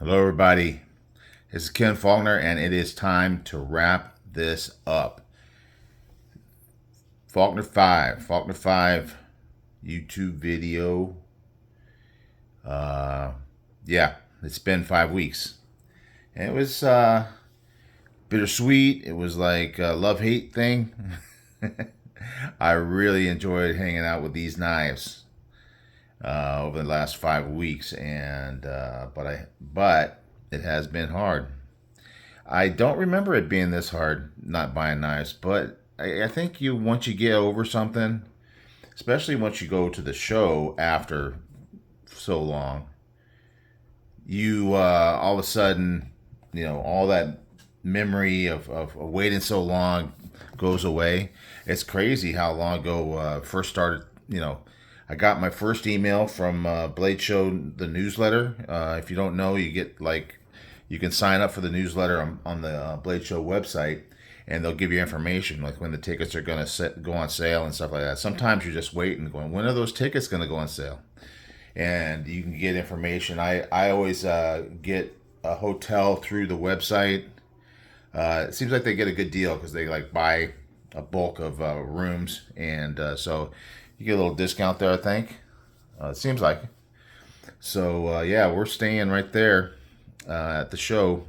Hello, everybody. This is Ken Faulkner, and it is time to wrap this up. Faulkner 5 YouTube video. Yeah, it's been 5 weeks. And it was bittersweet. It was like a love-hate thing. I really enjoyed hanging out with these knives over the last 5 weeks, and but it has been hard. I don't remember it being this hard not buying knives, but I think once you get over something, especially once you go to the show after so long, you all of a sudden, all that memory of waiting so long goes away. It's crazy how long ago first started. I got my first email from Blade Show, the newsletter. If you don't know, you can sign up for the newsletter on the Blade Show website, and they'll give you information like when the tickets are going to go on sale and stuff like that. Sometimes you're just waiting, going, when are those tickets going to go on sale? And you can get information. I always get a hotel through the website. It seems like they get a good deal because they buy a bulk of rooms, and so you get a little discount there, I think. It seems like. So yeah, we're staying right there at the show.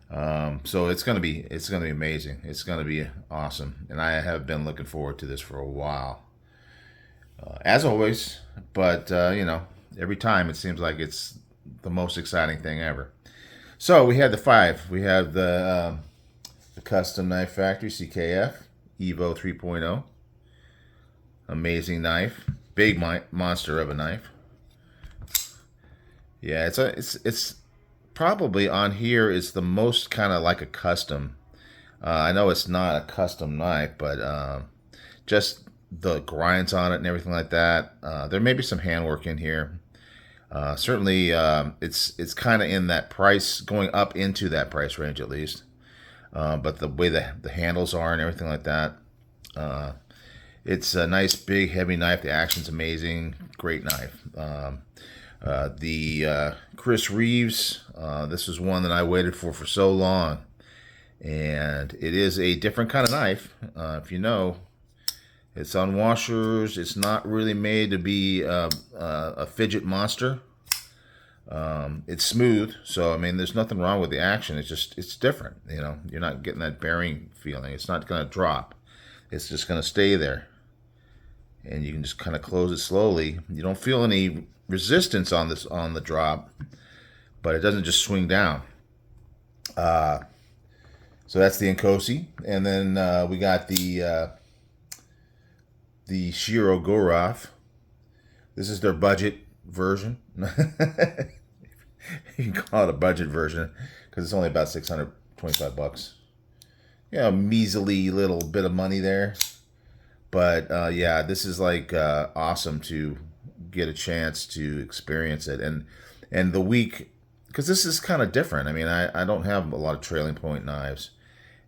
So it's gonna be amazing. It's gonna be awesome, and I have been looking forward to this for a while, as always. But every time it seems like it's the most exciting thing ever. So we had the 5. We have the Custom Knife Factory CKF Evo 3.0. Amazing knife, big monster of a knife. Yeah, it's probably on here is the most kind of like a custom. I know it's not a custom knife, but just the grinds on it and everything like that. There may be some handwork in here. Certainly, it's kind of in that price, going up into that price range at least. But the way the handles are and everything like that, it's a nice, big, heavy knife. The action's amazing. Great knife. The Chris Reeves, this is one that I waited for so long. And it is a different kind of knife. If you know, it's on washers. It's not really made to be a fidget monster. It's smooth, so I mean, there's nothing wrong with the action. It's different. You're not getting that bearing feeling. It's not going to drop. It's just going to stay there, and you can just kind of close it slowly. You don't feel any resistance on the drop, but it doesn't just swing down. So that's the Nkosi, and then we got the Shiro Goraf. This is their budget version. You can call it a budget version because it's only about $625. Measly little bit of money there. But yeah, this is awesome to get a chance to experience it, and the week, because this is kind of different. I mean, I don't have a lot of trailing point knives,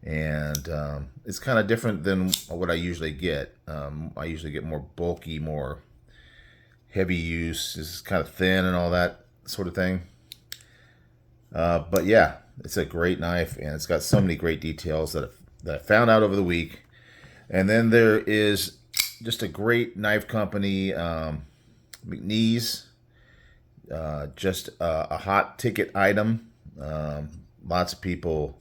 and it's kind of different than what I usually get. I usually get more bulky, more heavy use. This is kind of thin and all that sort of thing. But yeah, it's a great knife, and it's got so many great details that I found out over the week. And then there is just a great knife company, McNees. Just a hot ticket item. Lots of people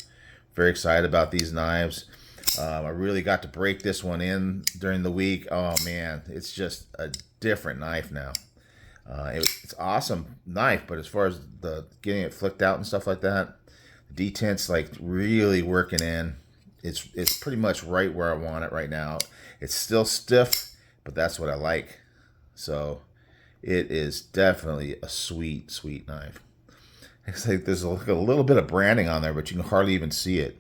very excited about these knives. I really got to break this one in during the week. Oh man, it's just a different knife now. It's awesome knife, but as far as the getting it flicked out and stuff like that, the detent's really working in. It's pretty much right where I want it right now. It's still stiff, but that's what I like. So it is definitely a sweet, sweet knife. It's like there's a little bit of branding on there, but you can hardly even see it.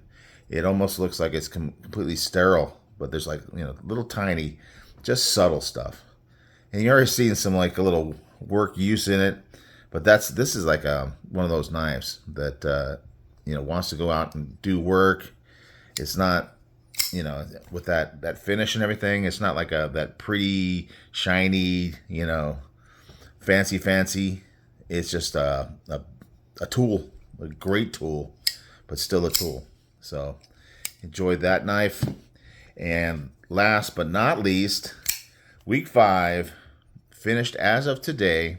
It almost looks like it's completely sterile, but there's little tiny, just subtle stuff. And you're already seeing some a little work use in it, but this is one of those knives that wants to go out and do work. It's not, with that finish and everything. It's not that pretty shiny, fancy. It's just a a tool, a great tool, but still a tool. So enjoyed that knife. And last but not least, week 5 finished as of today.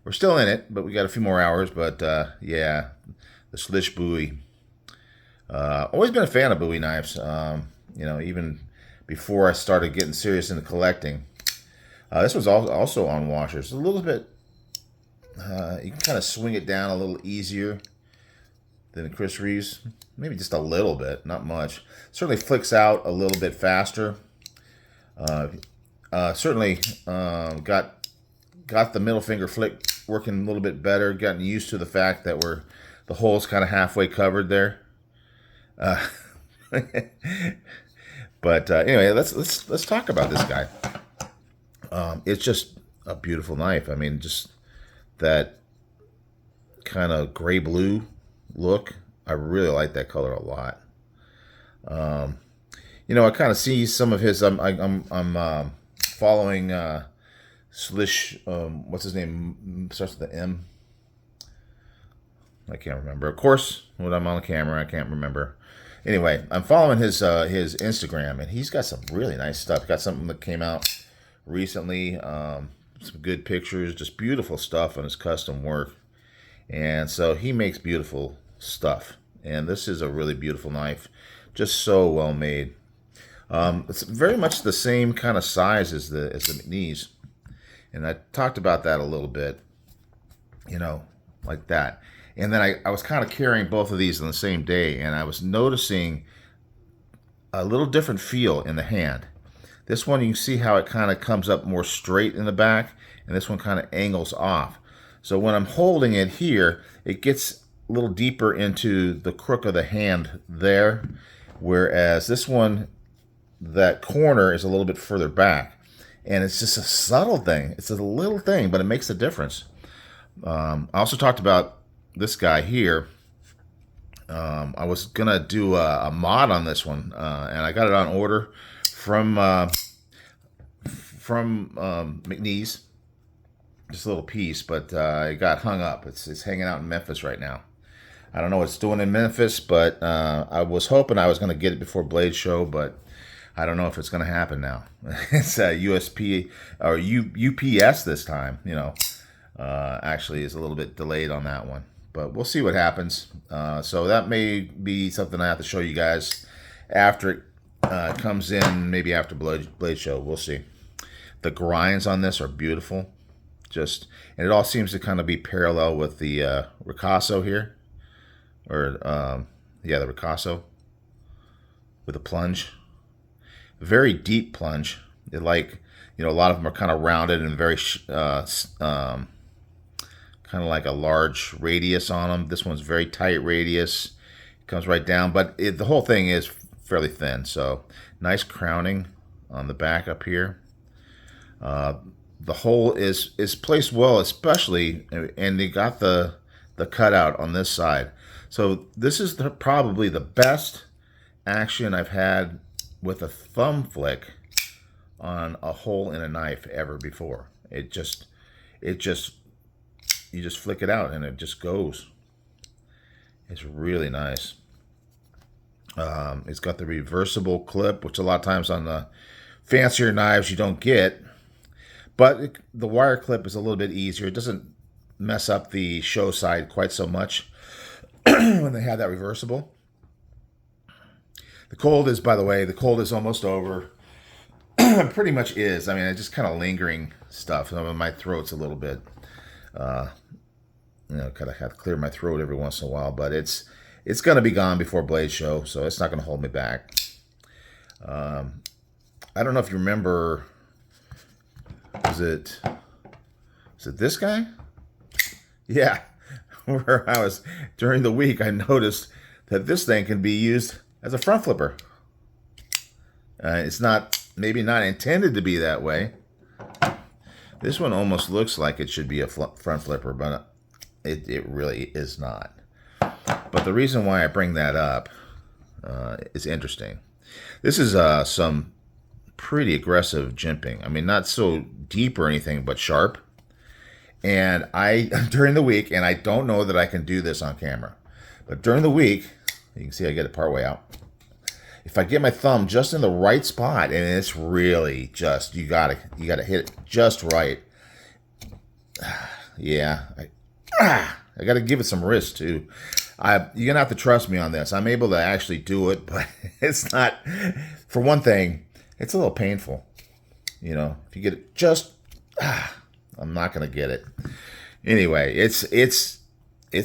We're still in it, but we got a few more hours. But yeah, the Schlish buoy. Always been a fan of buoy knives. Even before I started getting serious into collecting. This was also on washers. A little bit, you can kind of swing it down a little easier than Chris Reeves. Maybe just a little bit, not much. Certainly flicks out a little bit faster. Certainly got the middle finger flick working a little bit better. Gotten used to the fact that the hole's kind of halfway covered there. But anyway, let's talk about this guy. It's just a beautiful knife. I mean, just that kind of gray blue look. I really like that color a lot. I kind of see some of his. I'm following Schlish. What's his name? Starts with the M. I can't remember. Of course, when I'm on the camera, I can't remember. Anyway, I'm following his Instagram, and he's got some really nice stuff. He got something that came out recently. Some good pictures, just beautiful stuff on his custom work. And so he makes beautiful stuff. And this is a really beautiful knife. Just so well made. It's very much the same kind of size as the McNees. And I talked about that a little bit. Like that. And then I was kind of carrying both of these on the same day. And I was noticing a little different feel in the hand. This one, you can see how it kind of comes up more straight in the back. And this one kind of angles off. So when I'm holding it here, it gets a little deeper into the crook of the hand there. Whereas this one, that corner is a little bit further back. And it's just a subtle thing. It's a little thing, but it makes a difference. I also talked about this guy here. I was going to do a mod on this one. And I got it on order from McNees. Just a little piece, but it got hung up. It's hanging out in Memphis right now. I don't know what it's doing in Memphis, but I was hoping I was going to get it before Blade Show, but I don't know if it's going to happen now. It's USP or UPS this time. Actually is a little bit delayed on that one, but we'll see what happens. So that may be something I have to show you guys after it comes in, maybe after Blade Show. We'll see. The grinds on this are beautiful. And it all seems to kind of be parallel with the Ricasso here, or the Ricasso with a plunge, very deep plunge. A lot of them are kind of rounded and very kind of like a large radius on them. This one's very tight radius, comes right down, but the whole thing is fairly thin. So nice crowning on the back up here. The hole is placed well, especially, and they got the cutout on this side. So this is probably the best action I've had with a thumb flick on a hole in a knife ever before. You just flick it out and it just goes. It's really nice. It's got the reversible clip, which a lot of times on the fancier knives you don't get. But the wire clip is a little bit easier. It doesn't mess up the show side quite so much when they have that reversible. The cold is, by the way, almost over. Pretty much is. I mean, it's just kind of lingering stuff. My throat's a little bit, kind of have to clear my throat every once in a while. But it's going to be gone before Blade Show, so it's not going to hold me back. I don't know if you remember... Is it this guy? Yeah. Where I was during the week, I noticed that this thing can be used as a front flipper. It's maybe not intended to be that way. This one almost looks like it should be a front flipper, but it really is not. But the reason why I bring that up is interesting. This is some pretty aggressive jimping. I mean, not so deep or anything, but sharp. And during the week, and I don't know that I can do this on camera, but during the week, you can see I get it part way out. If I get my thumb just in the right spot, and it's really just, you gotta hit it just right. Yeah, I gotta give it some risk too. You're gonna have to trust me on this. I'm able to actually do it, but it's not. For one thing, it's a little painful. You know, if you get it just, I'm not gonna get it. Anyway, it's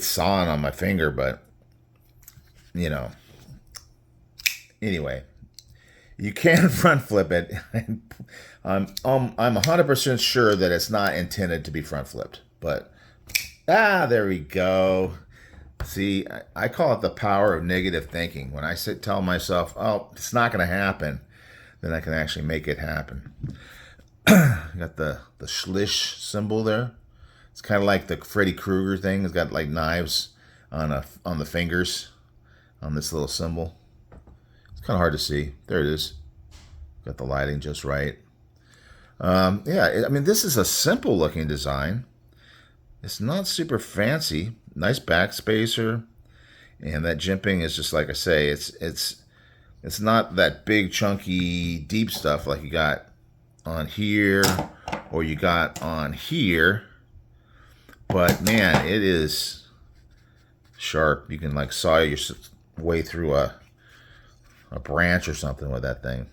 sawing on my finger, but you know. Anyway, you can front flip it. I'm 100% sure that it's not intended to be front flipped, but there we go. See, I call it the power of negative thinking. When I tell myself, oh, it's not going to happen, then I can actually make it happen. Got the Schlish symbol there. It's kind of like the Freddy Krueger thing. It's got like knives on the fingers on this little symbol. It's kind of hard to see. There it is. Got the lighting just right. Yeah, I mean, this is a simple looking design. It's not super fancy. Nice backspacer, and that jimping is just like I say. It's not that big chunky deep stuff like you got on here or you got on here. But man, it is sharp. You can like saw your way through a branch or something with that thing.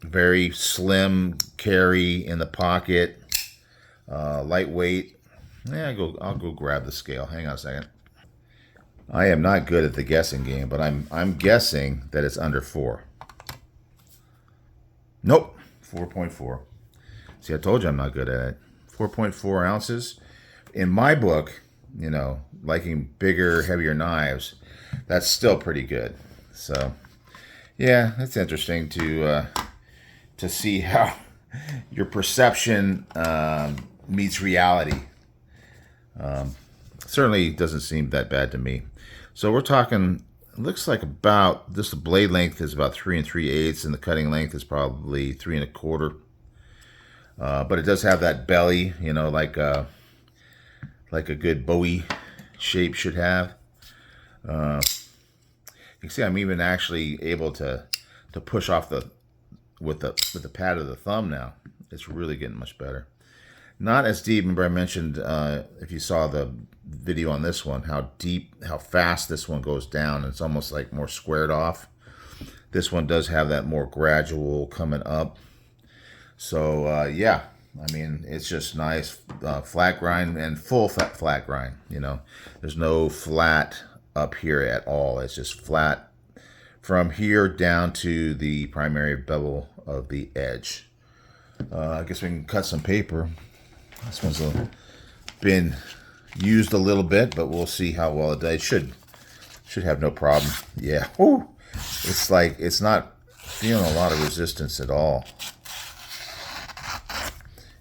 Very slim carry in the pocket. Lightweight. Yeah, I'll go grab the scale. Hang on a second. I am not good at the guessing game, but I'm guessing that it's under 4. Nope, 4.4. See, I told you I'm not good at it. 4.4 ounces. In my book, you know, liking bigger, heavier knives, that's still pretty good. So, yeah, it's interesting to see how your perception meets reality. Certainly doesn't seem that bad to me. So we're talking, it looks like about, this the blade length is about 3 3/8, and the cutting length is probably 3 1/4. But it does have that belly, you know, like a good buoy shape should have. You can see I'm even actually able to push off with the pad of the thumb now. It's really getting much better. Not as deep. Remember I mentioned, if you saw the video on this one, how fast this one goes down. It's almost like more squared off. This one does have that more gradual coming up. So, yeah, I mean, it's just nice flat grind and full flat grind, you know. There's no flat up here at all. It's just flat from here down to the primary bevel of the edge. I guess we can cut some paper. This one's been used a little bit, but we'll see how well it does. It should have no problem. Yeah. Woo. It's like it's not feeling a lot of resistance at all.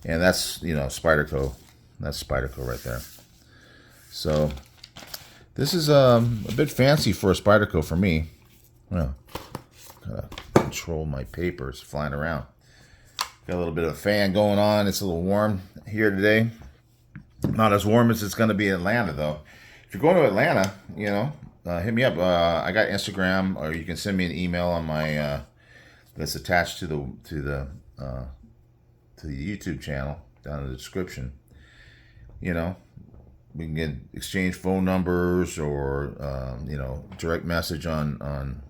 And that's, you know, Spyderco. That's Spyderco right there. So this is a bit fancy for a Spyderco for me. Well, gotta control my papers flying around. Got a little bit of a fan going on. It's a little warm here today. Not as warm as it's going to be in Atlanta, though. If you're going to Atlanta, you know, hit me up. I got Instagram, or you can send me an email on my that's attached to the YouTube channel down in the description. You know, we can exchange phone numbers or you know, direct message on.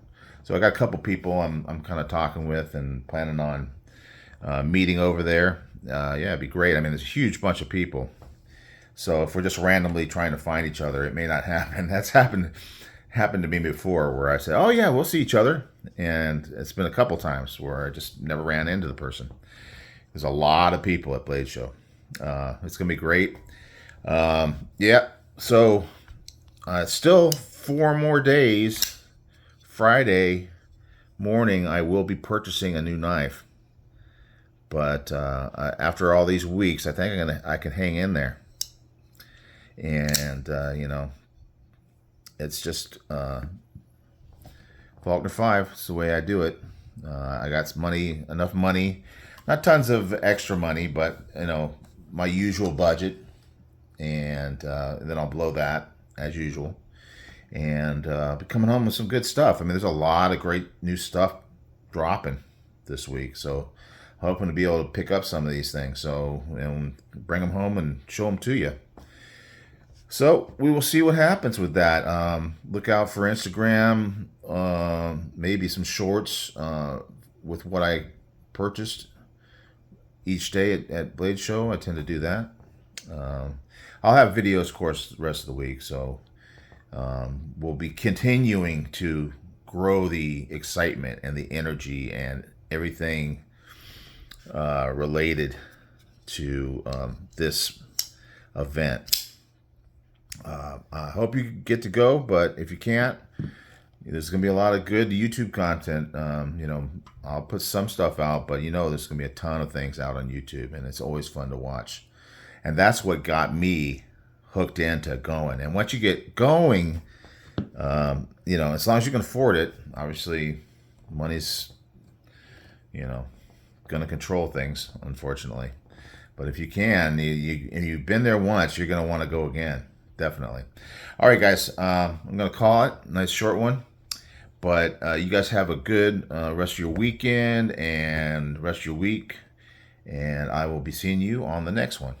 So I got a couple people I'm kind of talking with and planning on meeting over there. Yeah, it'd be great. I mean, there's a huge bunch of people. So if we're just randomly trying to find each other, it may not happen. That's happened to me before, where I said, "Oh yeah, we'll see each other," and it's been a couple times where I just never ran into the person. There's a lot of people at Blade Show. It's gonna be great. Yeah. So still 4 more days. Friday morning, I will be purchasing a new knife. But after all these weeks, I think I can hang in there. And you know, it's just Faulkner 5. It's the way I do it. I got enough money, not tons of extra money, but you know, my usual budget, and then I'll blow that as usual, and be coming home with some good stuff. I mean, there's a lot of great new stuff dropping this week, so hoping to be able to pick up some of these things, so and bring them home and show them to you. So we will see what happens with that. Look out for Instagram, maybe some shorts with what I purchased each day at Blade Show. I tend to do that. I'll have videos, of course, the rest of the week. So we'll be continuing to grow the excitement and the energy and everything related to this event. I hope you get to go, but if you can't, there's going to be a lot of good YouTube content. I'll put some stuff out, but there's going to be a ton of things out on YouTube, and it's always fun to watch. And that's what got me hooked into going. And once you get going, as long as you can afford it, obviously money's, going to control things, unfortunately. But if you can, and you've been there once, you're going to want to go again. Definitely. All right, guys, I'm going to call it. Nice short one. But you guys have a good rest of your weekend and rest of your week. And I will be seeing you on the next one.